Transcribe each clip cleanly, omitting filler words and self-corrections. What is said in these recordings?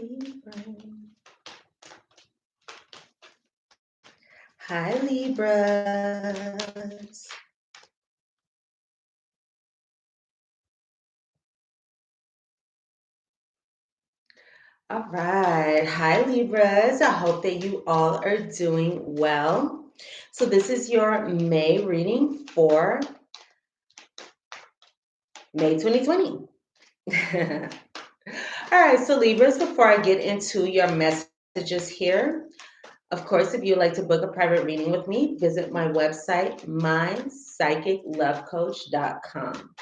Libra. Hi, Libras. All right. Hi, Libras. I hope that you all are doing well. So this is your May reading for May 2020. All right. So Libras, before I get into your messages here, of course, if you'd like to book a private reading with me, visit my website, mypsychiclovecoach.com.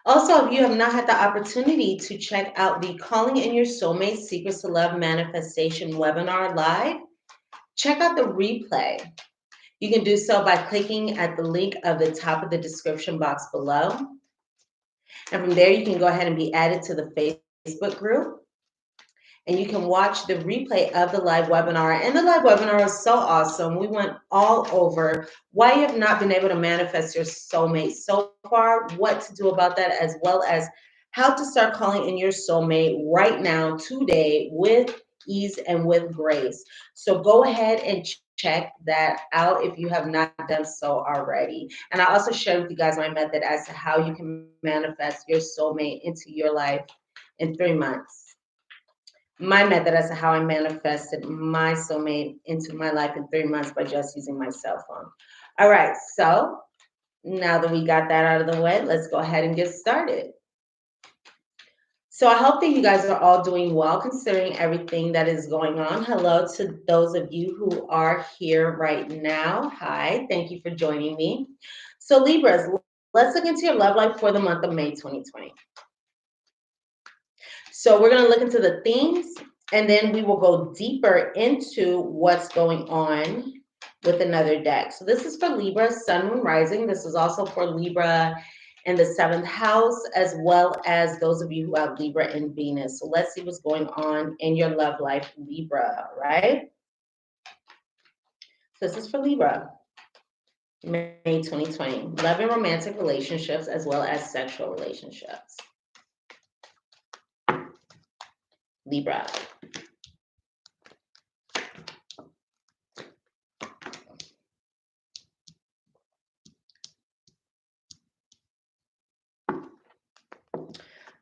Also, if you have not had the opportunity to check out the Calling in Your Soulmate Secrets to Love Manifestation webinar live, check out the replay. You can do so by clicking at the link of the top of the description box below. And from there, you can go ahead and be added to the Facebook group. And you can watch the replay of the live webinar. And the live webinar was so awesome. We went all over why you have not been able to manifest your soulmate so far, what to do about that, as well as how to start calling in your soulmate right now, today, with ease and with grace. So go ahead and check that out if you have not done so already. And I also shared with you guys my method as to how you can manifest your soulmate into your life in 3 months. My method as to how I manifested my soulmate into my life in 3 months by just using my cell phone. All right, so now that we got that out of the way, let's go ahead and get started. So I hope that you guys are all doing well considering everything that is going on. Hello to those of you who are here right now. Hi, thank you for joining me. So Libras, let's look into your love life for the month of May 2020. So we're going to look into the themes, and then we will go deeper into what's going on with another deck. So this is for Libra, Sun, Moon, Rising. This is also for Libra in the 7th house, as well as those of you who have Libra and Venus. So let's see what's going on in your love life, Libra, right? So this is for Libra, May 2020. Love and romantic relationships, as well as sexual relationships. Libra.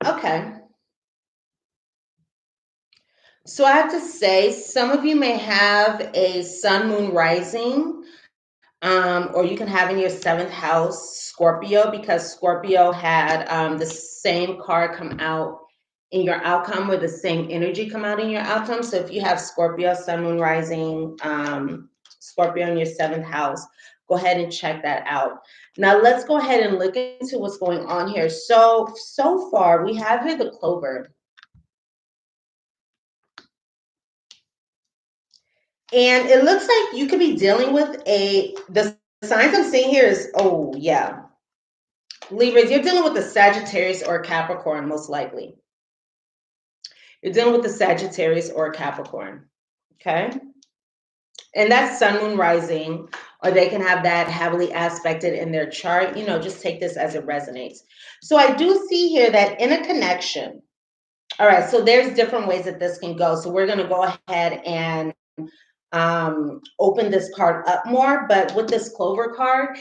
Okay. So I have to say, some of you may have a Sun, Moon, Rising, or you can have in your 7th house Scorpio, because Scorpio had the same card come out in your outcome, or the same energy come out in your outcome. So if you have Scorpio, Sun, Moon, Rising, Scorpio in your 7th house, go ahead and check that out. Now let's go ahead and look into what's going on here. So far we have here the Clover. And it looks like you could be dealing with the signs I'm seeing here is, oh yeah, Libras, you're dealing with a Sagittarius or a Capricorn, most likely. You're dealing with the Sagittarius or a Capricorn, okay? And that's Sun, Moon, Rising, or they can have that heavily aspected in their chart. You know, just take this as it resonates. So I do see here that in a connection, all right, so there's different ways that this can go. So we're going to go ahead and open this card up more. But with this Clover card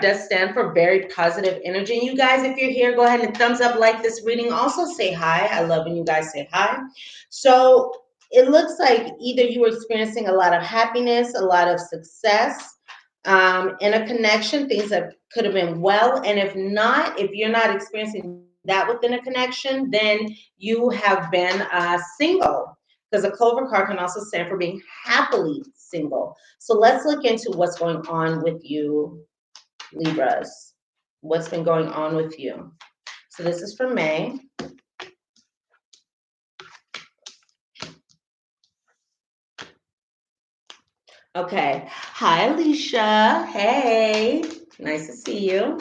does stand for very positive energy. And you guys, if you're here, go ahead and thumbs up, like this reading. Also say hi. I love when you guys say hi. So it looks like either you were experiencing a lot of happiness, a lot of success in a connection, things that could have been well. And if not, if you're not experiencing that within a connection, then you have been single. Because a Clover card can also stand for being happily single. So let's look into what's going on with you, Libras. What's been going on with you? So this is for May. Okay. Hi, Alicia. Hey. Nice to see you.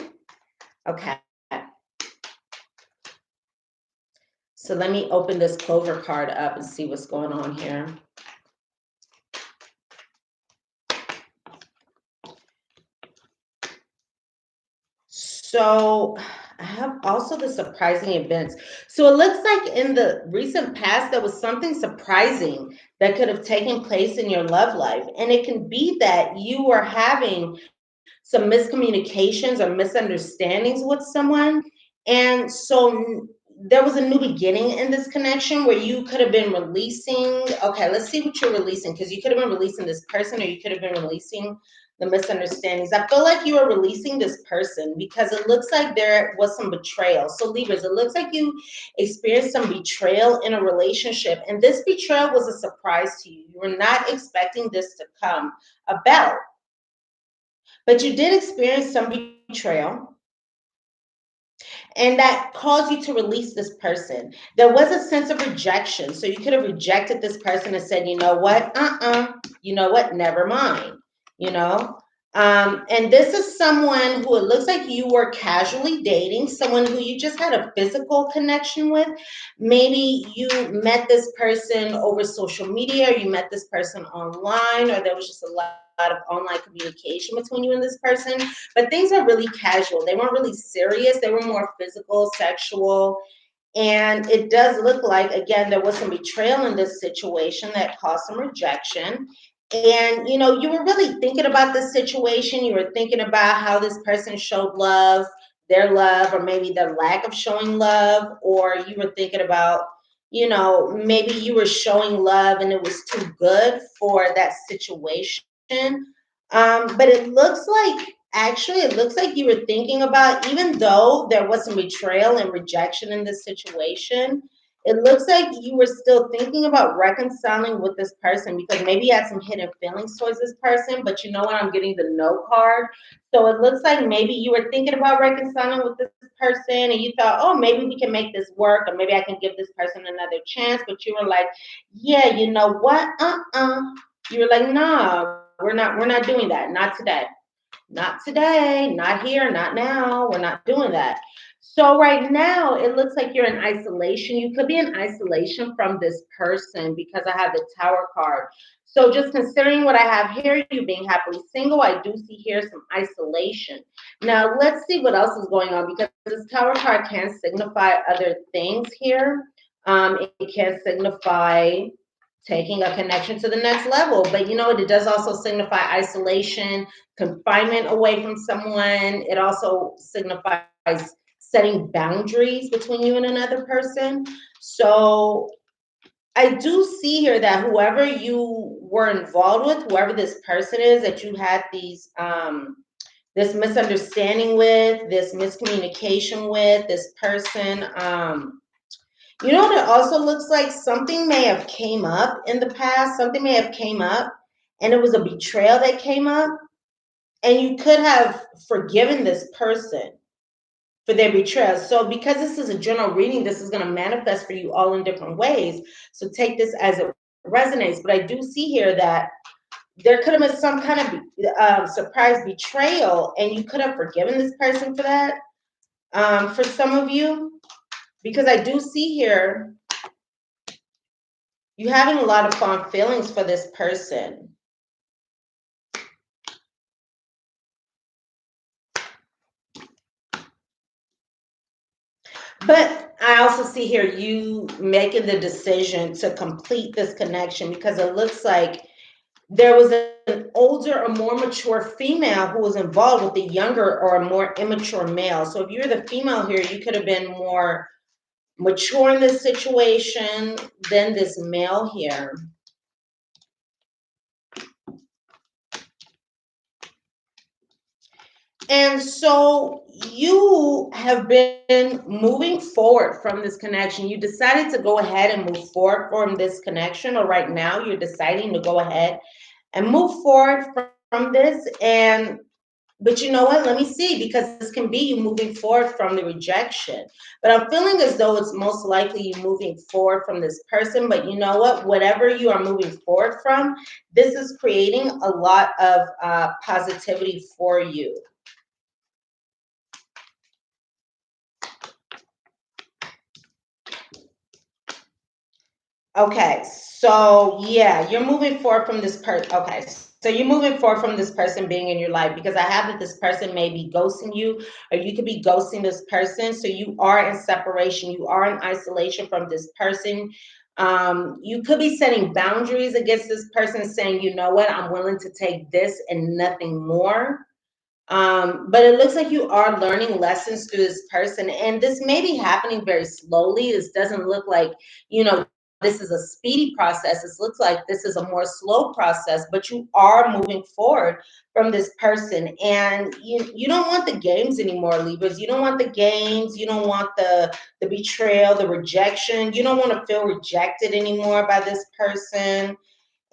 Okay. So let me open this Clover card up and see what's going on here. So I have also the surprising events. So it looks like in the recent past, there was something surprising that could have taken place in your love life. And it can be that you were having some miscommunications or misunderstandings with someone. And so there was a new beginning in this connection where you could have been releasing. Okay, let's see what you're releasing, because you could have been releasing this person or you could have been releasing the misunderstandings. I feel like you are releasing this person because it looks like there was some betrayal. So Libras, it looks like you experienced some betrayal in a relationship, and this betrayal was a surprise to you. You were not expecting this to come about, but you did experience some betrayal, and that caused you to release this person. There was a sense of rejection. So you could have rejected this person and said, you know what? You know what? Never mind. You know? And this is someone who it looks like you were casually dating, someone who you just had a physical connection with. Maybe you met this person over social media, or you met this person online, or there was just a lot of online communication between you and this person. But things are really casual. They weren't really serious. They were more physical, sexual. And it does look like, again, there was some betrayal in this situation that caused some rejection. And, you know, you were really thinking about this situation. You were thinking about how this person showed love, their love, or maybe their lack of showing love. Or you were thinking about, you know, maybe you were showing love and it was too good for that situation. But it looks like, actually, it looks like you were thinking about, even though there was some betrayal and rejection in this situation, it looks like you were still thinking about reconciling with this person, because maybe you had some hidden feelings towards this person. But you know what? I'm getting the no card. So it looks like maybe you were thinking about reconciling with this person and you thought, oh, maybe we can make this work, or maybe I can give this person another chance. But you were like, yeah, you know what? You were like, nah, we're not doing that. Not today. Not today, not here, not now. We're not doing that. So right now, it looks like you're in isolation. You could be in isolation from this person because I have the Tower card. So just considering what I have here, you being happily single, I do see here some isolation. Now let's see what else is going on, because this Tower card can signify other things here. It can signify taking a connection to the next level. But you know what? It does also signify isolation, confinement away from someone. It also signifies setting boundaries between you and another person. So I do see here that whoever you were involved with, whoever this person is that you had these this misunderstanding with, this miscommunication with, this person, you know what it also looks like? Something may have came up in the past, something may have came up, and it was a betrayal that came up, and you could have forgiven this person for their betrayal. So because this is a general reading, this is going to manifest for you all in different ways. So take this as it resonates. But I do see here that there could have been some kind of surprise betrayal, and you could have forgiven this person for that. For some of you, because I do see here you having a lot of fond feelings for this person. But I also see here you making the decision to complete this connection, because it looks like there was an older or more mature female who was involved with a younger or a more immature male. So if you're the female here, you could have been more mature in this situation than this male here. And so you have been moving forward from this connection. You decided to go ahead and move forward from this connection, or right now you're deciding to go ahead and move forward from this. And but you know what? Let me see, because this can be you moving forward from the rejection. But I'm feeling as though it's most likely you moving forward from this person. But you know what? Whatever you are moving forward from, this is creating a lot of positivity for you. Okay, so yeah, you're moving forward from this person. Okay, So you're moving forward from this person being in your life, because I have that this person may be ghosting you, or you could be ghosting this person. So you are in separation. You are in isolation from this person. You could be setting boundaries against this person, saying, you know what, I'm willing to take this and nothing more. But it looks like you are learning lessons through this person, and this may be happening very slowly. This doesn't look like, this is a speedy process. This looks like this is a more slow process, but you are moving forward from this person. And you don't want the games anymore, Libras. You don't want the games. You don't want the betrayal, the rejection. You don't want to feel rejected anymore by this person.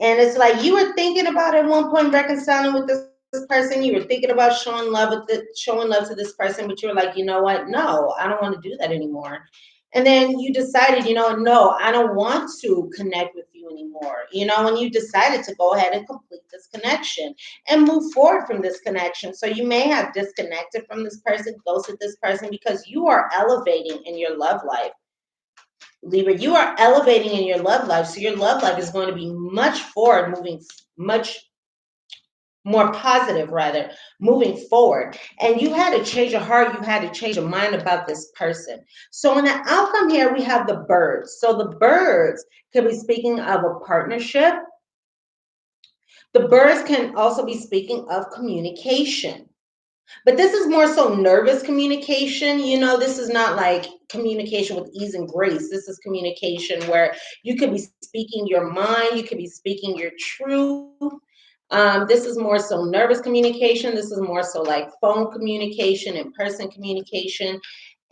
And it's like you were thinking about at one point reconciling with this person. You were thinking about showing love to this person, but you were like, you know what? No, I don't want to do that anymore. And then you decided, no, I don't want to connect with you anymore. When you decided to go ahead and complete this connection and move forward from this connection. So you may have disconnected from this person, ghosted this person, because you are elevating in your love life. Libra, you are elevating in your love life. So your love life is going to be much forward moving, much more positive, rather, moving forward. And you had to change your heart. You had to change your mind about this person. So in the outcome here, we have the birds. So the birds could be speaking of a partnership. The birds can also be speaking of communication. But this is more so nervous communication. This is not like communication with ease and grace. This is communication where you could be speaking your mind, you could be speaking your truth. This is more so nervous communication. This is more so like phone communication, in-person communication.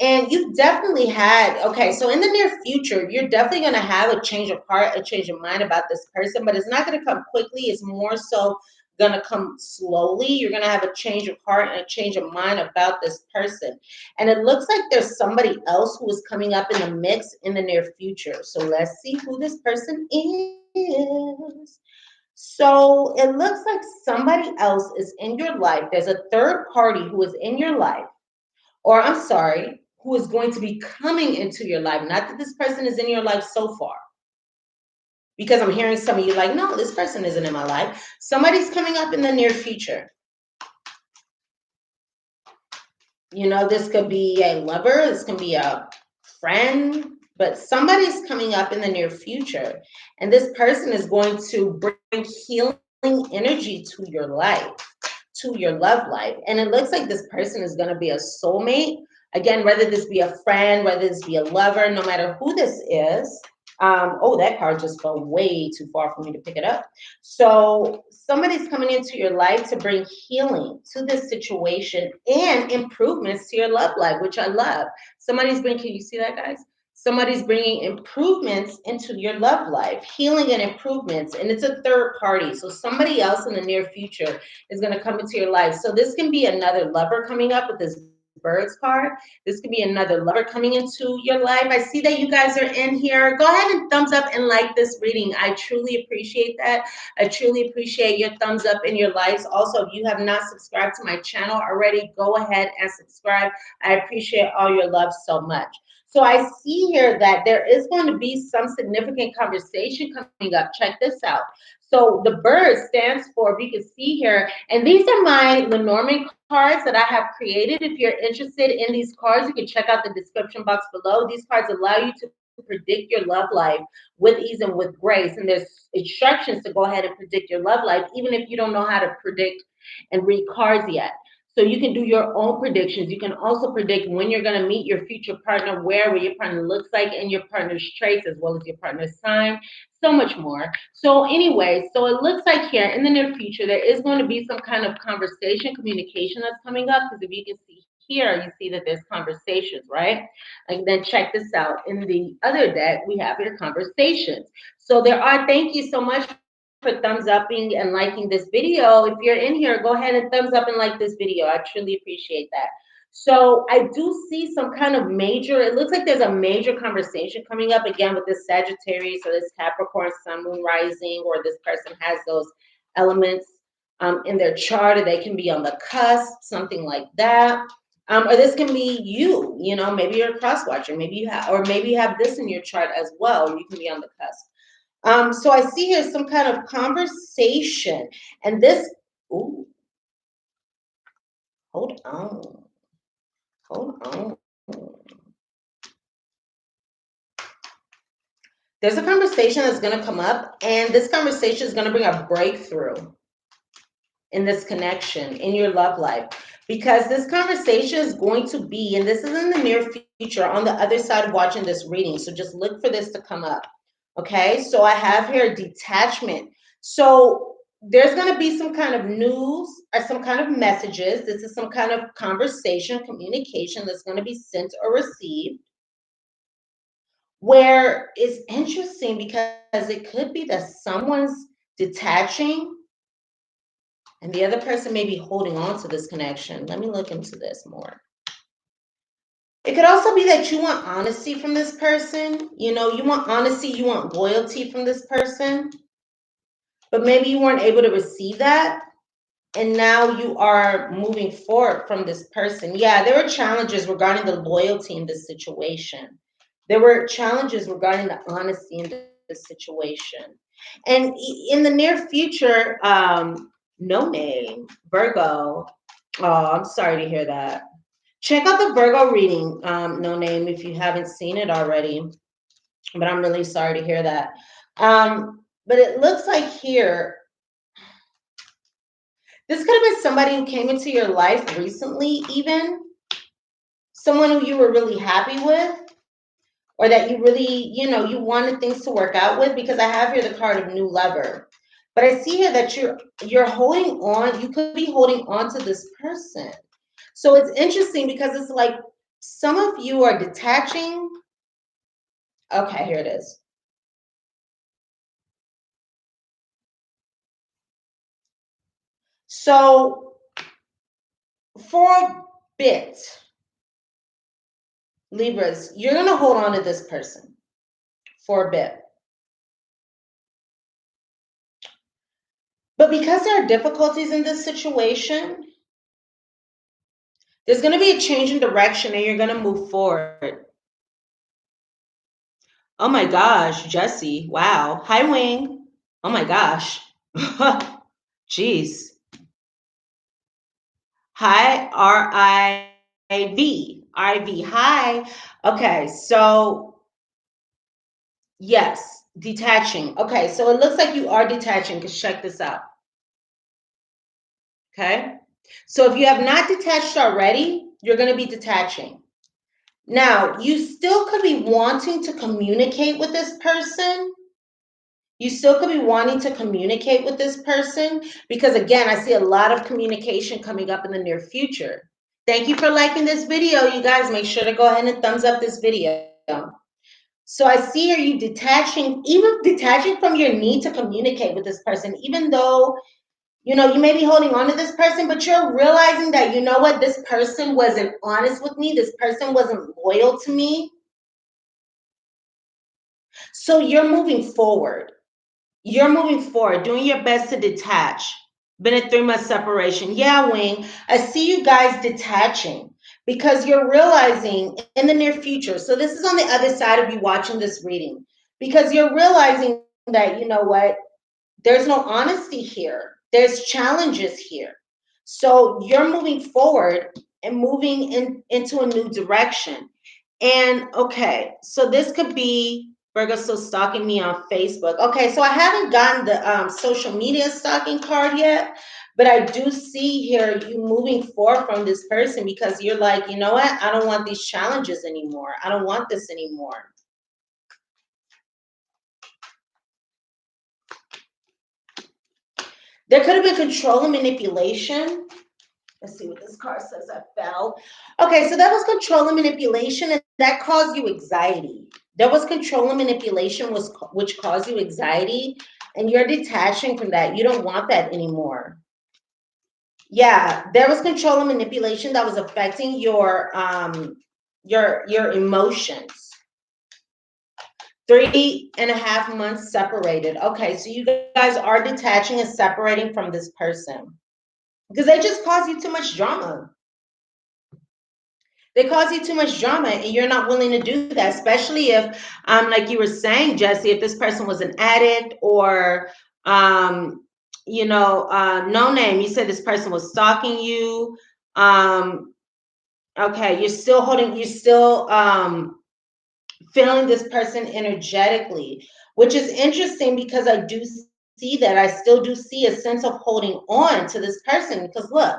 And you've definitely had, okay, so in the near future, you're definitely going to have a change of heart, a change of mind about this person, but it's not going to come quickly. It's more so going to come slowly. You're going to have a change of heart and a change of mind about this person. And it looks like there's somebody else who is coming up in the mix in the near future. So let's see who this person is. So it looks like somebody else is in your life. There's a third party who is in your life, or I'm sorry, who is going to be coming into your life. Not that this person is in your life so far, because I'm hearing some of you like, no, this person isn't in my life. Somebody's coming up in the near future. This could be a lover, this can be a friend, but somebody's coming up in the near future. And this person is going to bring healing energy to your life, to your love life. And it looks like this person is going to be a soulmate. Again, whether this be a friend, whether this be a lover, no matter who this is. Oh, that card just fell way too far for me to pick it up. So somebody's coming into your life to bring healing to this situation and improvements to your love life, which I love. Somebody's bringing, can you see that, guys? Somebody's bringing improvements into your love life, healing and improvements, and it's a third party. So somebody else in the near future is going to come into your life. So this can be another lover coming up with this birds card. This could be another lover coming into your life. I see that you guys are in here. Go ahead and thumbs up and like this reading. I truly appreciate that. I truly appreciate your thumbs up in your lives. Also, if you have not subscribed to my channel already, go ahead and subscribe. I appreciate all your love so much. So I see here that there is going to be some significant conversation coming up. Check this out. So the bird stands for, if you can see here, and these are my Lenormand cards that I have created. If you're interested in these cards, you can check out the description box below. These cards allow you to predict your love life with ease and with grace. And there's instructions to go ahead and predict your love life, even if you don't know how to predict and read cards yet. So you can do your own predictions. You can also predict when you're going to meet your future partner, what your partner looks like, and your partner's traits, as well as your partner's sign, so much more. So anyway, so it looks like here in the near future, there is going to be some kind of conversation, communication that's coming up, because if you can see here, you see that there's conversations, right? And then check this out. In the other deck, we have your conversations. So there are, thank you so much for thumbs upping and liking this video. If you're in here, go ahead and thumbs up and like this video. I truly appreciate that. So I do see some kind of major, it looks like there's a major conversation coming up again with this Sagittarius or this Capricorn sun, moon, rising, or this person has those elements in their chart, or they can be on the cusp, something like that. Or this can be you, maybe you're a cross watcher, maybe you have, or maybe you have this in your chart as well, or you can be on the cusp. So I see here some kind of conversation, and this, ooh, hold on, hold on. There's a conversation that's going to come up, and this conversation is going to bring a breakthrough in this connection in your love life, because this conversation is going to be, and this is in the near future, on the other side of watching this reading. So just look for this to come up. Okay, so I have here detachment. So there's going to be some kind of news or some kind of messages. This is some kind of conversation, communication that's going to be sent or received, where it's interesting because it could be that someone's detaching and the other person may be holding on to this connection. Let me look into this more. It could also be that you want honesty from this person. You know, you want honesty, you want loyalty from this person, but maybe you weren't able to receive that. And now you are moving forward from this person. Yeah, there were challenges regarding the loyalty in this situation. There were challenges regarding the honesty in this situation. And in the near future, no name, Virgo. Oh, I'm sorry to hear that. Check out the Virgo reading, no name, if you haven't seen it already. But I'm really sorry to hear that. But it looks like here, this could have been somebody who came into your life recently, even someone who you were really happy with, or that you really, you wanted things to work out with, because I have here the card of new lover. But I see here that you're holding on, you could be holding on to this person. So it's interesting because it's like some of you are detaching. Okay, here it is. So for a bit, Libras, you're going to hold on to this person for a bit. But because there are difficulties in this situation, there's going to be a change in direction and you're going to move forward. Oh my gosh, Jesse. Wow. Hi, Wing. Oh my gosh. Jeez. Hi, R-I-V. R-I-V. Hi. Okay, so yes, detaching. Okay, so it looks like you are detaching, because check this out. Okay? So if you have not detached already, you're going to be detaching. Now, you still could be wanting to communicate with this person. You still could be wanting to communicate with this person, because again, I see a lot of communication coming up in the near future. Thank you for liking this video. You guys, make sure to go ahead and thumbs up this video. So I see here you detaching, even detaching from your need to communicate with this person, even though, you may be holding on to this person, but you're realizing that, you know what, this person wasn't honest with me. This person wasn't loyal to me. So you're moving forward. You're moving forward, doing your best to detach. Been a 3-month separation. Yeah, Wing, I see you guys detaching because you're realizing in the near future. So this is on the other side of you watching this reading, because you're realizing that, you know what, there's no honesty here. There's challenges here. So you're moving forward and moving into a new direction. And okay, so this could be Virgo still stalking me on Facebook. Okay, so I haven't gotten the social media stalking card yet, but I do see here you moving forward from this person, because you're like, you know what? I don't want these challenges anymore. I don't want this anymore. There could have been control and manipulation. Let's see what this card says. I fell. Okay, so that was control and manipulation, and that caused you anxiety. There was control and manipulation which caused you anxiety, and you're detaching from that. You don't want that anymore. Yeah, there was control and manipulation that was affecting your emotions. 3.5 months separated. Okay, so you guys are detaching and separating from this person because they just cause you too much drama. They cause you too much drama and you're not willing to do that, especially if, like you were saying, Jesse, if this person was an addict or, no name, you said this person was stalking you. Okay, you're still feeling this person energetically, which is interesting because I do see that. I still do see a sense of holding on to this person because look,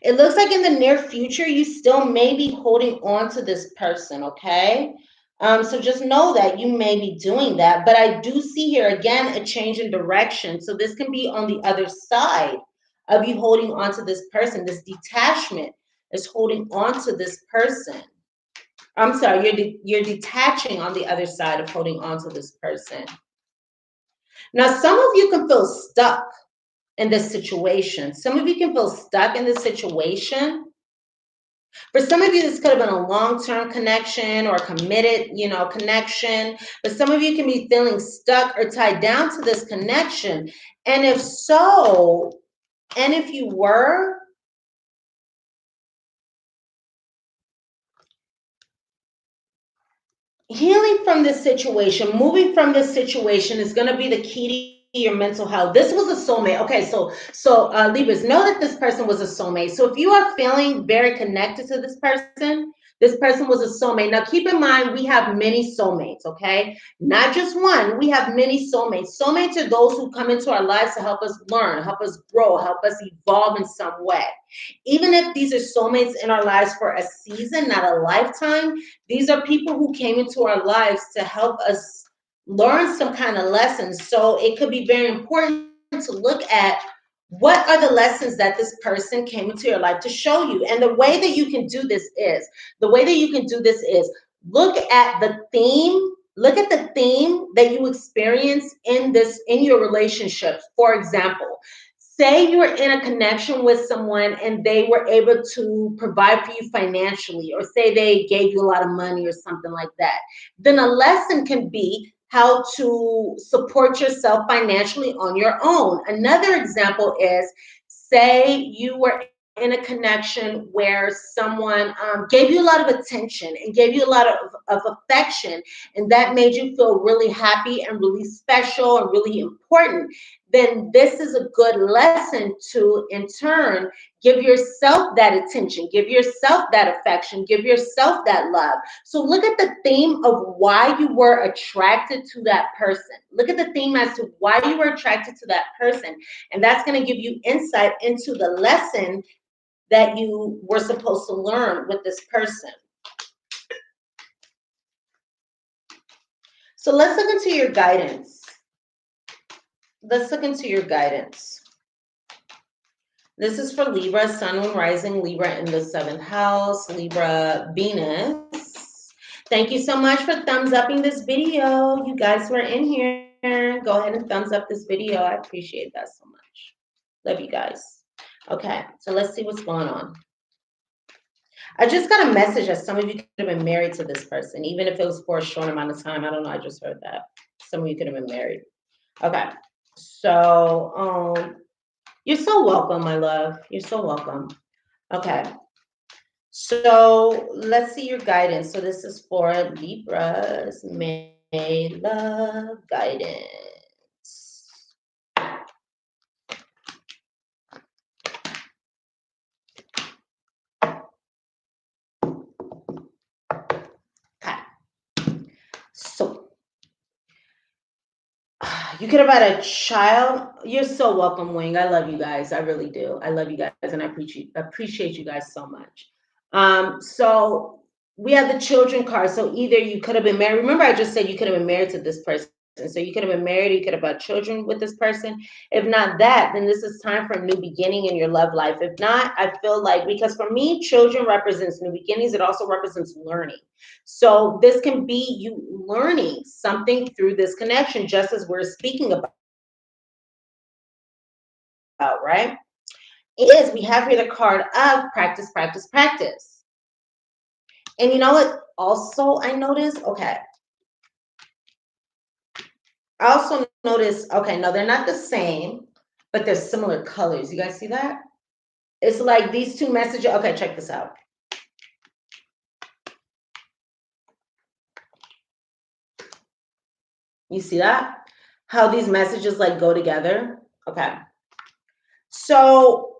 it looks like in the near future, you still may be holding on to this person, okay? So just know that you may be doing that. But I do see here, again, a change in direction. So this can be on the other side of you holding on to this person. This detachment is holding on to this person. I'm sorry, you're detaching on the other side of holding on to this person. Now, some of you can feel stuck in this situation. Some of you can feel stuck in this situation. For some of you, this could have been a long-term connection or committed, connection. But some of you can be feeling stuck or tied down to this connection. And if so, and if you were, healing from this situation, moving from this situation is going to be the key to your mental health. This was a soulmate. Okay, so Libras, know that this person was a soulmate. So if you are feeling very connected to this person was a soulmate. Now keep in mind, we have many soulmates, okay? Not just one, we have many soulmates. Soulmates are those who come into our lives to help us learn, help us grow, help us evolve in some way. Even if these are soulmates in our lives for a season, not a lifetime, these are people who came into our lives to help us learn some kind of lessons. So it could be very important to look at what are the lessons that this person came into your life to show you. And the way that you can do this is, look at the theme. Look at the theme that you experience in your relationships. For example, say you were in a connection with someone and they were able to provide for you financially, or say they gave you a lot of money or something like that. Then a lesson can be how to support yourself financially on your own. Another example is, say you were in a connection where someone gave you a lot of attention and gave you a lot of affection, and that made you feel really happy and really special and really important. Then this is a good lesson to, in turn, give yourself that attention, give yourself that affection, give yourself that love. So look at the theme of why you were attracted to that person. Look at the theme as to why you were attracted to that person. And that's going to give you insight into the lesson that you were supposed to learn with this person. So let's look into your guidance. Let's look into your guidance. This is for Libra, Sun, Moon, Rising, Libra in the 7th house, Libra, Venus. Thank you so much for thumbs upping this video. You guys were in here. Go ahead and thumbs up this video. I appreciate that so much. Love you guys. Okay, so let's see what's going on. I just got a message that some of you could have been married to this person, even if it was for a short amount of time. I don't know. I just heard that. Some of you could have been married. Okay, so you're so welcome, my love. You're so welcome. Okay. So let's see your guidance. So this is for Libra's May love guidance. Okay. So you could have had a child. You're so welcome, Wing. I love you guys. I really do. I love you guys, and I appreciate you guys so much. So we have the children card. So either you could have been married. Remember, I just said you could have been married to this person. So you could have been married, or you could have had children with this person. If not that, then this is time for a new beginning in your love life. If not, I feel like, because for me, children represents new beginnings. It also represents learning. So this can be you learning something through this connection, just as we're speaking about, right? It is, we have here the card of practice, practice, practice. And you know what also I noticed? Okay. I also noticed, okay, no, they're not the same, but they're similar colors. You guys see that? It's like these two messages. Okay, check this out. You see that? How these messages like go together? Okay. So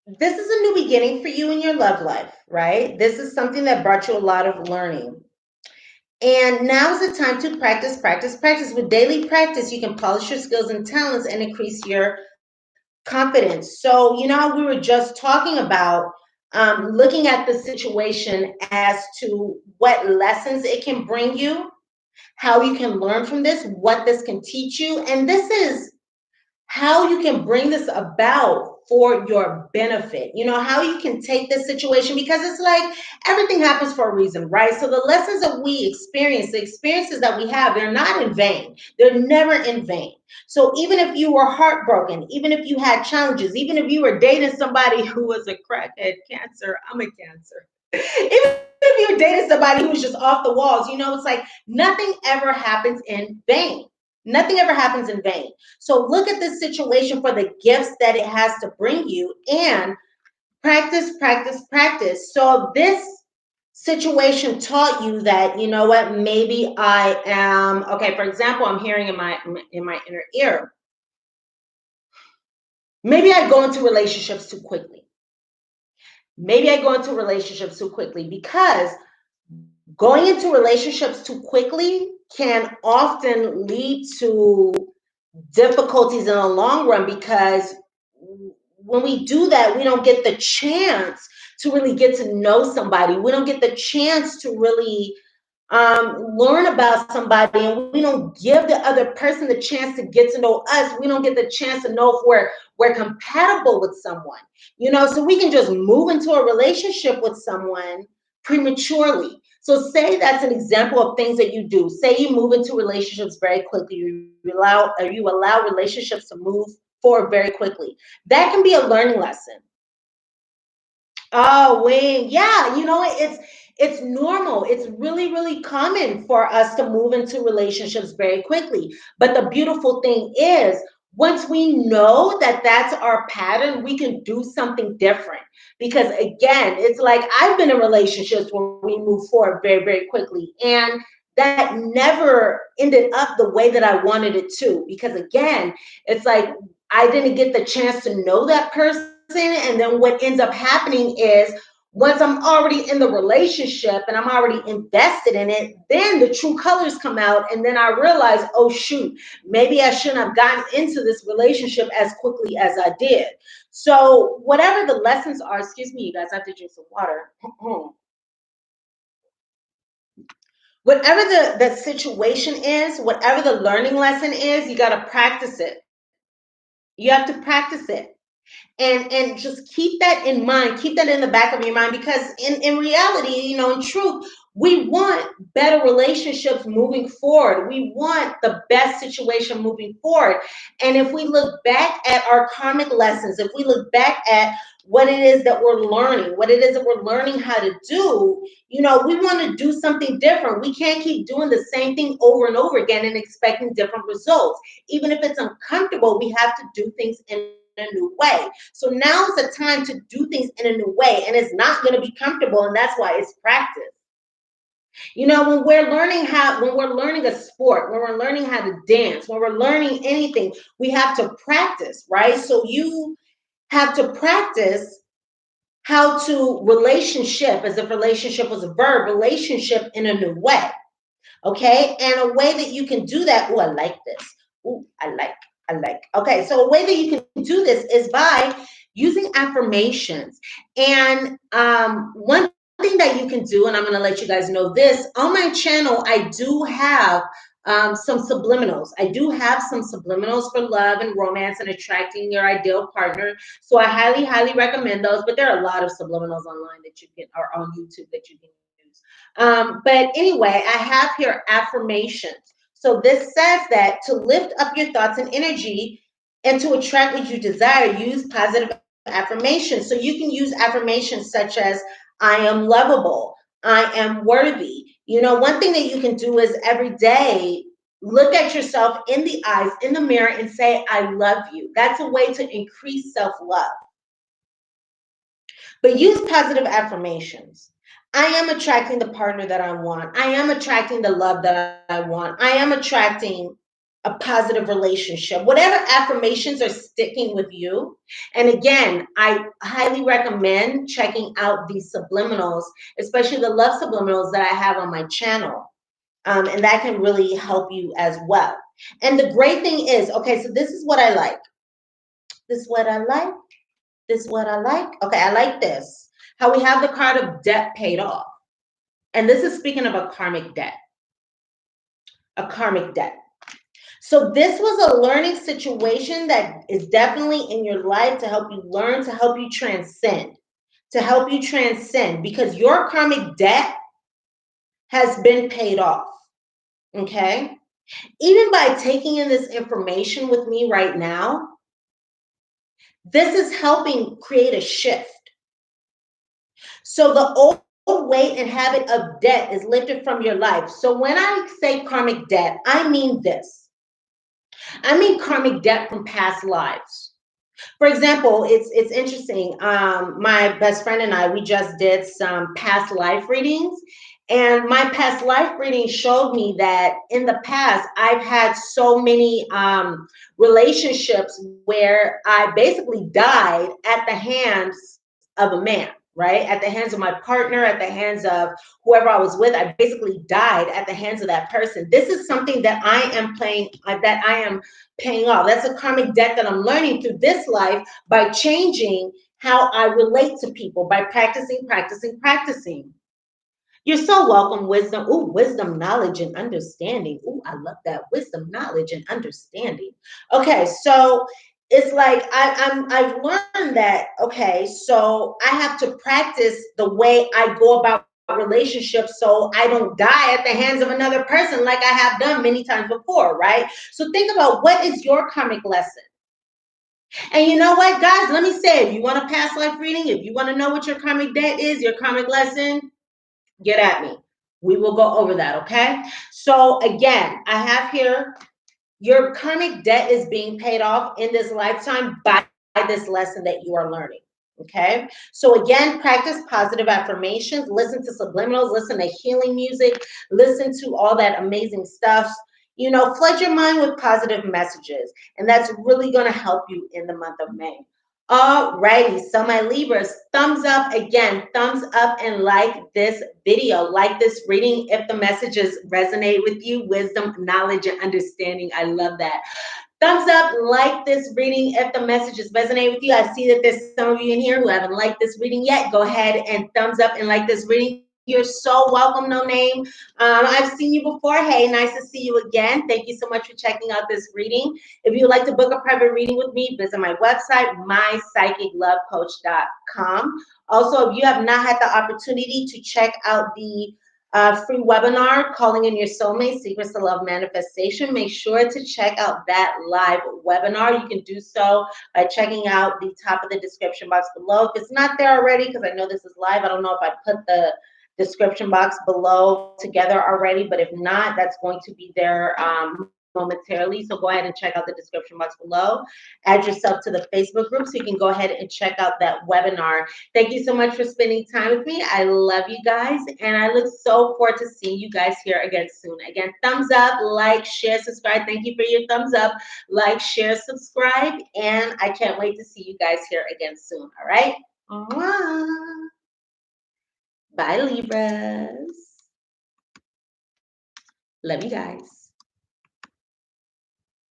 this is a new beginning for you in your love life, right? This is something that brought you a lot of learning. And now is the time to practice, practice, practice. With daily practice, you can polish your skills and talents and increase your confidence. So, you know, we were just talking about looking at the situation as to what lessons it can bring you, how you can learn from this, what this can teach you. And this is how you can bring this about for your benefit. You know, how you can take this situation, because it's like everything happens for a reason, right? So the lessons that we experience, the experiences that we have, they're not in vain. They're never in vain. So even if you were heartbroken, even if you had challenges, even if you were dating somebody who was a crackhead, Cancer, I'm a Cancer. Even if you were dating somebody who was just off the walls, you know, it's like nothing ever happens in vain. Nothing ever happens in vain. So look at this situation for the gifts that it has to bring you, and practice, practice, practice. So this situation taught you that, you know what, maybe I am, okay, for example, I'm hearing in my inner ear, maybe I go into relationships too quickly. Maybe I go into relationships too quickly, because going into relationships too quickly can often lead to difficulties in the long run, because when we do that, we don't get the chance to really get to know somebody. We don't get the chance to really learn about somebody, and we don't give the other person the chance to get to know us. We don't get the chance to know if we're compatible with someone, you know. So we can just move into a relationship with someone prematurely. So say that's an example of things that you do. Say you move into relationships very quickly. You allow relationships to move forward very quickly. That can be a learning lesson. Oh, wait, yeah, you know, it's normal. It's really, really common for us to move into relationships very quickly. But the beautiful thing is, once we know that that's our pattern, we can do something different. Because again, it's like I've been in relationships where we move forward very, very quickly, and that never ended up the way that I wanted it to. Because again, it's like I didn't get the chance to know that person, and then what ends up happening is, once I'm already in the relationship and I'm already invested in it, then the true colors come out. And then I realize, oh, shoot, maybe I shouldn't have gotten into this relationship as quickly as I did. So, whatever the lessons are, excuse me, you guys, I have to drink some water. Whatever the situation is, whatever the learning lesson is, you got to practice it. You have to practice it. And just keep that in mind, keep that in the back of your mind, because in reality, you know, in truth, we want better relationships moving forward. We want the best situation moving forward. And if we look back at our karmic lessons, if we look back at what it is that we're learning, what it is that we're learning how to do, you know, we want to do something different. We can't keep doing the same thing over and over again and expecting different results. Even if it's uncomfortable, we have to do things in a new way. So now is the time to do things in a new way, and it's not going to be comfortable, and that's why it's practice. You know, when we're learning a sport, when we're learning how to dance, when we're learning anything, we have to practice, right? So you have to practice how to relationship, as if relationship was a verb, relationship in a new way. Okay. And a way that you can do that. Oh, I like this. Oh, I like. Okay. So a way that you can do this is by using affirmations. And one thing that you can do, and I'm going to let you guys know this, on my channel, I do have some subliminals. I do have some subliminals for love and romance and attracting your ideal partner. So I highly, highly recommend those. But there are a lot of subliminals online that you can, or on YouTube that you can use. But anyway, I have here affirmations. So this says that to lift up your thoughts and energy and to attract what you desire, use positive affirmations. So you can use affirmations such as, I am lovable, I am worthy. You know, one thing that you can do is every day, look at yourself in the eyes, in the mirror, and say, I love you. That's a way to increase self-love. But use positive affirmations. I am attracting the partner that I want. I am attracting the love that I want. I am attracting a positive relationship. Whatever affirmations are sticking with you. And again, I highly recommend checking out these subliminals, especially the love subliminals that I have on my channel. And that can really help you as well. And the great thing is, okay, so this is what I like. This is what I like. This is what I like. Okay, I like this. How we have the card of debt paid off. And this is speaking of a karmic debt. A karmic debt. So this was a learning situation that is definitely in your life to help you learn, to help you transcend. To help you transcend, because your karmic debt has been paid off. Okay? Even by taking in this information with me right now, this is helping create a shift. So the old weight and habit of debt is lifted from your life. So when I say karmic debt, I mean this. I mean karmic debt from past lives. For example, it's interesting. My best friend and I, we just did some past life readings. And my past life reading showed me that in the past, I've had so many relationships where I basically died at the hands of a man, right? At the hands of my partner, at the hands of whoever I was with. I basically died at the hands of that person. This is something that I am paying off. That's a karmic debt that I'm learning through this life by changing how I relate to people, by practicing. You're so welcome, wisdom. Ooh, wisdom, knowledge, and understanding. Ooh, I love that. Wisdom, knowledge, and understanding. Okay, so it's like I've learned that, okay, so I have to practice the way I go about relationships so I don't die at the hands of another person like I have done many times before, right? So think about, what is your karmic lesson? And you know what, guys, let me say, if you want a past life reading, if you want to know what your karmic debt is, your karmic lesson, get at me. We will go over that, okay? So again, I have here, your karmic debt is being paid off in this lifetime by this lesson that you are learning. Okay, so again, practice positive affirmations, listen to subliminals, listen to healing music, listen to all that amazing stuff. You know, flood your mind with positive messages, and that's really going to help you in the month of May. Alrighty, so my Libras, thumbs up again, thumbs up, and like this video, like this reading if the messages resonate with you. Wisdom, knowledge, and understanding. I love that. Thumbs up, like this reading if the messages resonate with you. I see that there's some of you in here who haven't liked this reading yet. Go ahead and thumbs up and like this reading. You're so welcome, No Name. I've seen you before. Hey, nice to see you again. Thank you so much for checking out this reading. If you'd like to book a private reading with me, visit my website, mypsychiclovecoach.com. Also, if you have not had the opportunity to check out the free webinar, Calling in Your Soulmate, Secrets to Love Manifestation, make sure to check out that live webinar. You can do so by checking out the top of the description box below. If it's not there already, because I know this is live, I don't know if I put the description box below together already, but if not, that's going to be there momentarily. So go ahead and check out the description box below. Add yourself to the Facebook group so you can go ahead and check out that webinar. Thank you so much for spending time with me. I love you guys, and I look so forward to seeing you guys here again soon. Again, thumbs up, like, share, subscribe. Thank you for your thumbs up, like, share, subscribe, and I can't wait to see you guys here again soon. All right? Mwah. Bye, Libras. Love you guys.